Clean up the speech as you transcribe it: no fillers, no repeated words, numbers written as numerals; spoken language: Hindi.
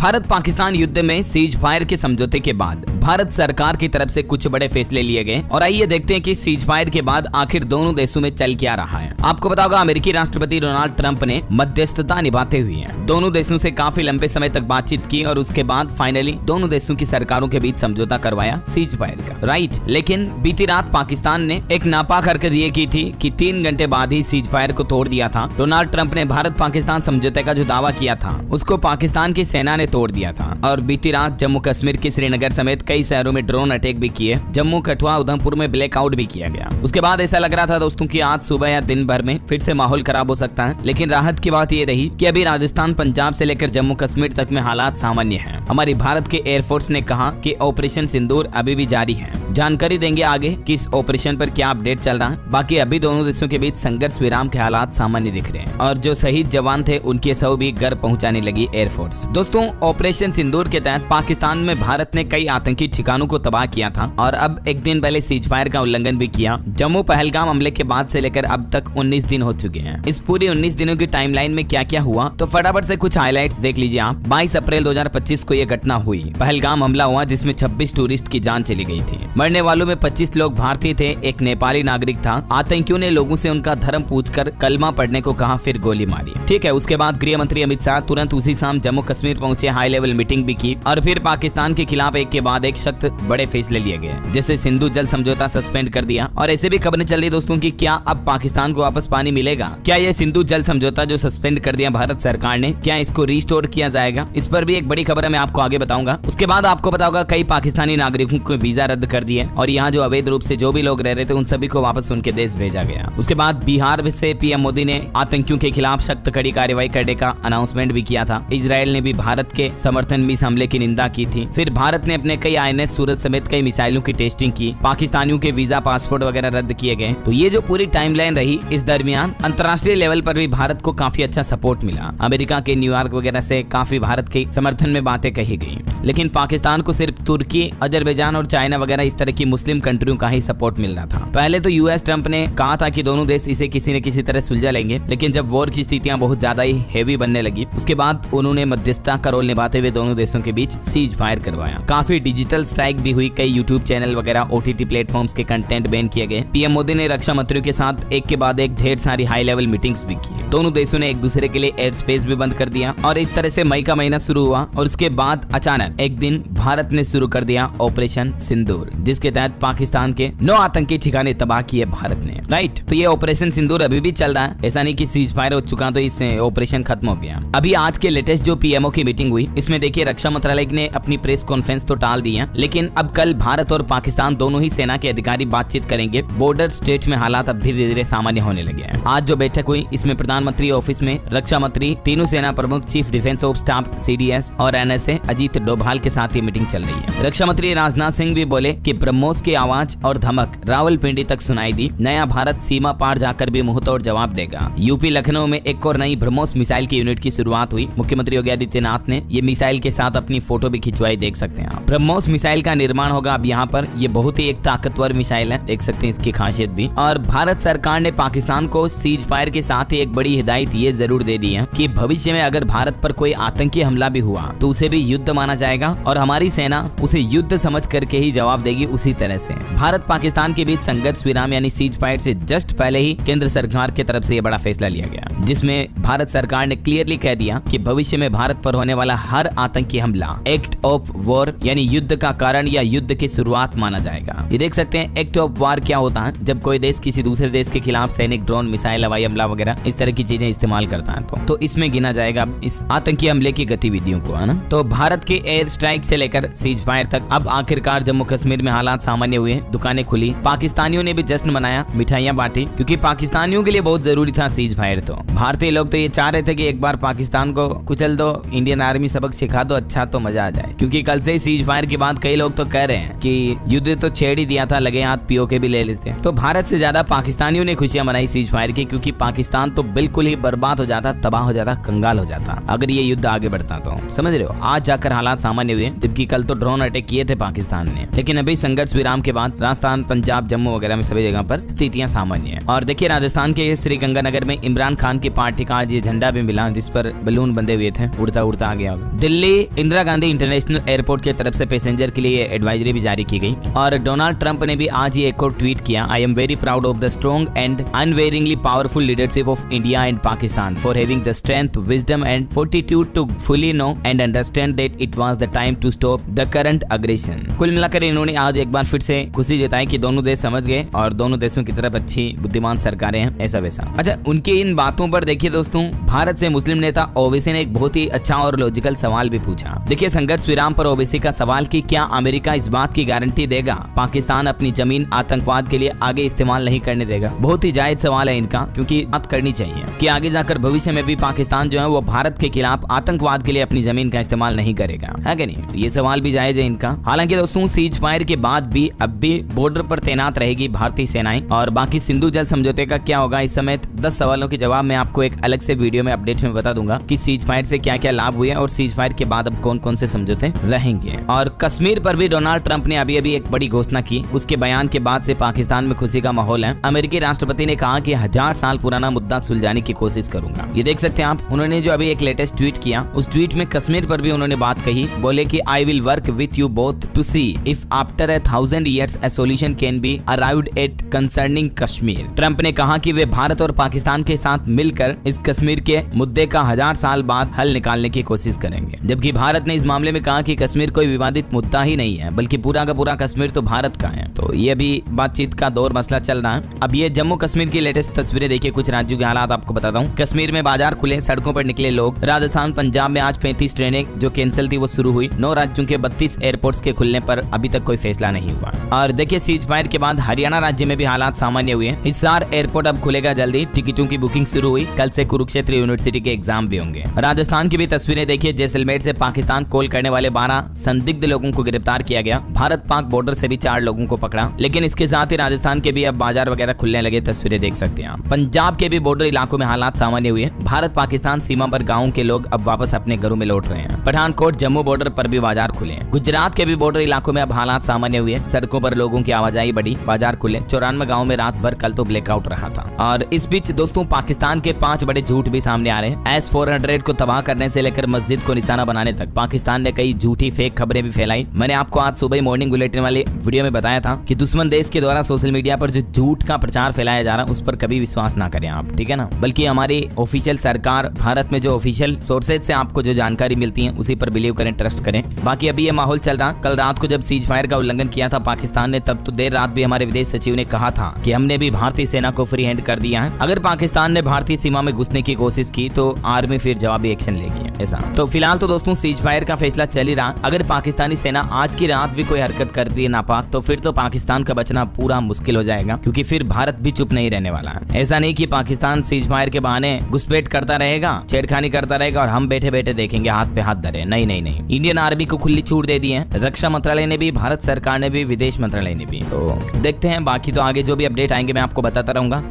भारत पाकिस्तान युद्ध में सीज फायर के समझौते के बाद भारत सरकार की तरफ से कुछ बड़े फैसले लिए गए और आइए देखते हैं कि सीज फायर के बाद आखिर दोनों देशों में चल क्या रहा है। आपको पता होगा अमेरिकी राष्ट्रपति डोनाल्ड ट्रंप ने मध्यस्थता निभाते हुए दोनों देशों से काफी लंबे समय तक बातचीत की और उसके बाद फाइनली दोनों देशों की सरकारों के बीच समझौता करवाया सीज फायर का, राइट। लेकिन बीती रात पाकिस्तान ने एक नापाक हरकत ये की थी कि 3 घंटे बाद ही सीज फायर को तोड़ दिया था। डोनाल्ड ट्रंप ने भारत पाकिस्तान समझौते का जो दावा किया था उसको पाकिस्तान की सेना ने तोड़ दिया था और बीती रात जम्मू कश्मीर के श्रीनगर समेत कई शहरों में ड्रोन अटैक भी किए। जम्मू, कठुआ, उधमपुर में ब्लैकआउट भी किया गया। उसके बाद ऐसा लग रहा था दोस्तों कि आज सुबह या दिन भर में फिर से माहौल खराब हो सकता है, लेकिन राहत की बात ये रही कि अभी राजस्थान, पंजाब से लेकर जम्मू कश्मीर तक में हालात सामान्य हैं। हमारी भारत के एयरफोर्स ने कहा कि ऑपरेशन सिंदूर अभी भी जारी है। जानकारी देंगे आगे कि इस ऑपरेशन पर क्या अपडेट चल रहा है। बाकी अभी दोनों देशों के बीच संघर्ष विराम के हालात सामान्य दिख रहे हैं और जो शहीद जवान थे उनके शव भी घर पहुंचाने लगी एयरफोर्स। दोस्तों, ऑपरेशन सिंदूर के तहत पाकिस्तान में भारत ने कई आतंकी ठिकानों को तबाह किया था और अब एक दिन पहले सीज फायर का उल्लंघन भी किया। जम्मू पहलगाम हमले के बाद से लेकर अब तक 19 दिन हो चुके हैं। इस पूरी 19 दिनों की टाइमलाइन में क्या क्या हुआ तो फटाफट से कुछ हाइलाइट्स देख लीजिए आप। 22 अप्रैल 2025 को यह घटना हुई। पहलगाम हमला हुआ जिसमें 26 टूरिस्ट की जान चली गई थी। मरने वालों में 25 लोग भारतीय थे, एक नेपाली नागरिक था। आतंकियों ने लोगों से उनका धर्म पूछकर कलमा पढ़ने को कहा, फिर गोली मारी। ठीक है, उसके बाद गृह मंत्री अमित शाह तुरंत उसी शाम जम्मू कश्मीर पहुंचे, हाई लेवल मीटिंग भी की और फिर पाकिस्तान के खिलाफ एक के बाद एक सख्त बड़े फैसले लिए गए, जैसे सिंधु जल समझौता सस्पेंड कर दिया। और ऐसे भी खबरें चल रही दोस्तों कि क्या अब पाकिस्तान को वापस पानी मिलेगा? क्या ये सिंधु जल समझौता जो सस्पेंड कर दिया भारत सरकार ने, क्या इसको रिस्टोर किया जाएगा? इस पर भी एक बड़ी खबर है, मैं आपको आगे बताऊंगा। उसके बाद आपको पता होगा कई पाकिस्तानी नागरिकों को वीजा रद्द कर दिए और यहाँ जो अवैध रूप से जो भी लोग रह रहे थे उन सभी को वापस उनके देश भेजा गया। उसके बाद बिहार से पीएम मोदी ने आतंकियों के खिलाफ सख्त कड़ी कार्रवाई करने का अनाउंसमेंट भी किया था। इजराइल ने भी भारत के समर्थन में इस हमले की निंदा की थी। फिर भारत ने अपने कई INS सूरत समेत कई मिसाइलों की टेस्टिंग की। पाकिस्तानियों के वीजा, पासपोर्ट वगैरह रद्द किए गए। तो ये जो पूरी टाइमलाइन रही, इस दरमियान अंतर्राष्ट्रीय लेवल पर भी भारत को काफी अच्छा सपोर्ट मिला। अमेरिका के न्यूयॉर्क वगैरह से काफी भारत के समर्थन में बातें कही गई, लेकिन पाकिस्तान को सिर्फ तुर्की, अजरबैजान और चाइना वगैरह इस तरह की मुस्लिम कंट्रियों का ही सपोर्ट मिल रहा था। पहले तो US ट्रंप ने कहा था कि दोनों देश इसे किसी न किसी तरह सुलझा लेंगे, लेकिन जब वॉर की स्थितियां बहुत ज्यादा ही हेवी बनने लगी उसके बाद उन्होंने मध्यस्थता का रोल निभाते हुए दोनों देशों के बीच सीज फायर करवाया। काफी डिजिटल स्ट्राइक भी हुई, कई YouTube चैनल वगैरह, OTT प्लेटफॉर्म्स के कंटेंट बैन किए गए। पीएम मोदी ने रक्षा मंत्रियों के साथ एक के बाद एक ढेर सारी हाई लेवल मीटिंग्स भी की। दोनों देशों ने एक दूसरे के लिए एयर स्पेस भी बंद कर दिया और इस तरह से मई का महीना शुरू हुआ और उसके बाद अचानक एक दिन भारत ने शुरू कर दिया ऑपरेशन सिंदूर, जिसके तहत पाकिस्तान के 9 आतंकी ठिकाने तबाह किए भारत ने, राइट। तो ये ऑपरेशन सिंदूर अभी भी चल रहा है, ऐसा नहीं कि सीज फायर हो चुका तो इससे ऑपरेशन खत्म हो गया। अभी आज के लेटेस्ट जो PMO की मीटिंग हुई इसमें देखिए रक्षा मंत्रालय ने अपनी प्रेस कॉन्फ्रेंस तो टाल दी है, लेकिन अब कल भारत और पाकिस्तान दोनों ही सेना के अधिकारी बातचीत करेंगे। बॉर्डर स्टेट में हालात अब धीरे धीरे सामान्य होने लगे हैं। आज जो बैठक हुई इसमें प्रधानमंत्री ऑफिस में रक्षा मंत्री, तीनों सेना प्रमुख, chief defence of staff CDS और NSA अजीत डोभाल के साथ ये मीटिंग चल रही है। रक्षा मंत्री राजनाथ सिंह भी बोले कि ब्रह्मोस की आवाज और धमक रावलपिंडी तक सुनाई दी। नया भारत सीमा पार जाकर भी मुंहतोड़ जवाब देगा। यूपी लखनऊ में एक और नई ब्रह्मोस मिसाइल की यूनिट की शुरुआत हुई। मुख्यमंत्री योगी आदित्यनाथ ने ये मिसाइल के साथ अपनी फोटो भी खिंचवाई, देख सकते हैं आप। ब्रह्मोस मिसाइल का निर्माण होगा अब यहाँ पर। ये बहुत ही एक ताकतवर मिसाइल है, देख सकते हैं इसकी खासियत भी। और भारत सरकार ने पाकिस्तान को सीज फायर के साथ ही एक बड़ी हिदायत ये जरूर दे दी है कि भविष्य में अगर भारत पर कोई आतंकी हमला भी हुआ तो उसे भी युद्ध माना जाएगा और हमारी सेना उसे युद्ध समझ करके ही जवाब देगी उसी तरह से। भारत पाकिस्तान के बीच संघर्ष विराम यानी सीज फायर से जस्ट पहले ही केंद्र सरकार की तरफ से ये बड़ा फैसला लिया गया, जिसमें भारत सरकार ने क्लियरली कह दिया कि भविष्य में भारत पर होने वाला हर आतंकी हमला एक्ट ऑफ वॉर यानी युद्ध का कारण या युद्ध की शुरुआत माना जाएगा। ये देख सकते हैं एक्ट ऑफ वॉर क्या होता है, जब कोई देश किसी दूसरे देश के खिलाफ सैनिक, ड्रोन, मिसाइल, हवाई हमला वगैरह इस तरह की चीजें इस्तेमाल करता है तो इसमें गिना जाएगा इस आतंकी हमले की गतिविधियों को, है ना। तो भारत के एयर स्ट्राइक से लेकर सीज फायर तक अब आखिरकार जम्मू कश्मीर में हालात सामान्य हुए, दुकानें खुली, पाकिस्तानियों ने भी जश्न मनाया, मिठाइयां बांटी, क्योंकि पाकिस्तानियों के लिए बहुत जरूरी था सीज फायर। तो भारतीय लोग तो ये चाह रहे थे कि एक बार पाकिस्तान को कुचल दो, इंडियन आर्मी सबक सिखा दो, अच्छा तो मजा आ जाए। क्योंकि कल से ही सीज फायर के बाद कई लोग तो कह रहे हैं कि युद्ध तो छेड़ ही दिया था, लगे हाथ POK भी ले लेते। तो भारत से ज्यादा पाकिस्तानियों ने खुशियां मनाई सीज फायर की, क्योंकि पाकिस्तान तो बिल्कुल ही बर्बाद हो जाता, तबाह हो जाता, कंगाल हो जाता अगर ये युद्ध आगे बढ़ता। तो समझ रहे हो, आज आज जाकर हालात सामान्य हुए, जबकि कल तो ड्रोन अटैक किए थे पाकिस्तान ने। लेकिन अभी संघर्ष विराम के बाद राजस्थान, पंजाब, जम्मू वगैरह में सभी जगह पर स्थितियां सामान्य है। और देखिए राजस्थान के श्रीगंगानगर में इमरान खान की पार्टी का आज ये झंडा भी मिला, जिस पर बलून बंधे हुए थे, उड़ता उड़ता आ गया। दिल्ली इंदिरा गांधी इंटरनेशनल एयरपोर्ट की तरफ से पैसेंजर के लिए एडवाइजरी भी जारी की गई। और डोनाल्ड ट्रंप ने भी आज ये एक और ट्वीट किया, I am very proud of the strong and unwaveringly powerful leadership of India and Pakistan for having the strength, wisdom and fortitude to fully know and understand that it was the time to stop the current aggression. कुल मिलाकर इन्होंने आज एक बार फिर से खुशी जताई कि दोनों देश समझ गए और दोनों देशों की तरफ अच्छी बुद्धिमान सरकारें हैं, ऐसा वैसा। अच्छा, उनके इन बातों पर देखिए दोस्तों, भारत से मुस्लिम नेता ओवैसी ने एक बहुत ही अच्छा और लॉजिकल सवाल भी पूछा। देखिए संघर्ष विराम पर ओवैसी का सवाल कि क्या अमेरिका इस बात की गारंटी देगा पाकिस्तान अपनी जमीन आतंकवाद के लिए आगे इस्तेमाल नहीं करने देगा। बहुत ही जायज सवाल है इनका, क्योंकि बात करनी चाहिए कि आगे जाकर भविष्य में भी पाकिस्तान जो है वो भारत के खिलाफ आतंकवाद के लिए अपनी जमीन का इस्तेमाल नहीं करेगा, है कि नहीं। ये सवाल भी जायज है इनका। हालांकि दोस्तों सीज फायर के बाद भी अब भी बॉर्डर पर तैनात रहेगी भारतीय सेनाएं। और बाकी सिंधु जल समझौते का क्या होगा, इस समय 10 सवालों के जवाब मैं आपको एक अलग से वीडियो में अपडेट में बता दूंगा कि सीज फायर से क्या क्या लाभ हुए और सीज फायर के बाद अब कौन कौन से समझौते रहेंगे। और कश्मीर पर भी डोनाल्ड ट्रंप ने अभी अभी एक बड़ी घोषणा की। उसके बयान के बाद से पाकिस्तान में खुशी का माहौल है। अमेरिकी राष्ट्रपति ने कहा कि 1000 साल पुराना मुद्दा सुलझाने की कोशिश करूंगा। ये देख सकते हैं आप, उन्होंने जो अभी एक लेटेस्ट ट्वीट किया, उस ट्वीट में कश्मीर पर भी उन्होंने बात कही। बोले कि I will work with you both to see if after 1000 years a solution can be arrived at concerning Kashmir. Trump ने कहा कि वे भारत और पाकिस्तान के साथ मिलकर इस कश्मीर के मुद्दे का 1000 साल बाद हल निकालने की कोशिश करेंगे। जबकि भारत ने इस मामले में कहा कि कश्मीर कोई विवादित मुद्दा ही नहीं है, बल्कि पूरा का पूरा कश्मीर तो भारत का है। तो ये भी बातचीत का दौर मसला चल रहा है। अब ये जम्मू कश्मीर की लेटेस्ट तस्वीरें देखिए, कुछ राज्यों के हालात आपको बताता हूँ। कश्मीर में बाजार खुले, सड़कों पर निकले लोग। राजस्थान, पंजाब में आज 35 ट्रेनें जो कैंसिल थी वो शुरू हुई। 9 राज्यों के 32 एयरपोर्ट्स के खुलने पर अभी तक कोई फैसला नहीं हुआ। और देखिए सीज फायर के बाद हरियाणा राज्य में भी हालात सामान्य हुए। हिसार एयरपोर्ट अब खुलेगा जल्दी, टिकटों की बुकिंग शुरू हुई। कल से कुरुक्षेत्र यूनिवर्सिटी के एग्जाम भी होंगे। राजस्थान की भी तस्वीरें देखिए, जैसलमेर से पाकिस्तान कॉल करने वाले 12 संदिग्ध लोगों को गिरफ्तार किया गया। भारत पाक बॉर्डर से भी 4 लोगों को पकड़ा। लेकिन इसके साथ ही राजस्थान के भी अब बाजार वगैरह खुलने लगे, तस्वीरें देख सकते हैं आप। पंजाब के भी बॉर्डर इलाकों में हालात सामान्य हुए। भारत पाकिस्तान सीमा पर गाँव के लोग अब वापस अपने घरों में लौट रहे हैं। पठानकोट, जम्मू बॉर्डर पर भी बाजार खुले। गुजरात के भी बॉर्डर इलाकों में अब हालात सामान्य हुए। सड़कों पर लोगों की आवाजाही बढ़ी, बाजार खुले। 94 गाँव में रात भर कल तो ब्लैकआउट रहा था। और इस बीच दोस्तों पाकिस्तान के 5 बड़े झूठ भी सामने आ रहे हैं। S-400 को तबाह करने से लेकर मस्जिद को निशाना बनाने तक पाकिस्तान ने कई झूठी फेक खबरें भी फैलाई। मैंने आपको आज सुबह मॉर्निंग बुलेटिन वाली वीडियो में बताया था कि दुश्मन देश के द्वारा सोशल मीडिया पर जो झूठ का प्रचार फैलाया जा रहा है उस पर कभी विश्वास ना करें आप, ठीक है ना। बल्कि हमारी ऑफिशियल सरकार, भारत में जो ऑफिशियल सोर्सेज से आपको जो जानकारी मिलती है उसी पर बिलीव करें, ट्रस्ट करें। बाकी अभी ये माहौल चल रहा। कल रात को जब सीज फायर का उल्लंघन किया था पाकिस्तान ने, तब तो देर रात भी हमारे विदेश सचिव ने कहा था कि हमने भी भारतीय सेना को फ्री हैंड कर दिया है। अगर पाकिस्तान ने भारतीय सीमा में घुसने की कोशिश की तो आर्मी फिर जवाबी एक्शन लेगी, ऐसा। तो फिलहाल तो दोस्तों सीज फायर का फैसला चल ही रहा। अगर पाकिस्तानी सेना आज की रात भी कोई हरकत करती है नापाक, तो फिर तो पाकिस्तान का बचना पूरा मुश्किल हो जाएगा, क्योंकि फिर भारत भी चुप नहीं रहने वाला है। ऐसा नहीं कि पाकिस्तान सीज फायर के बहाने घुसपैठ करता रहेगा, छेड़खानी करता रहेगा और हम बैठे बैठे देखेंगे हाथ पे हाथ धरे। नहीं नहीं नहीं, इंडियन आर्मी को खुली छूट दे दी है रक्षा मंत्रालय ने भी, भारत सरकार ने भी, विदेश मंत्रालय ने भी। तो देखते हैं, बाकी तो आगे जो भी अपडेट आएंगे मैं आपको बताता रहूंगा।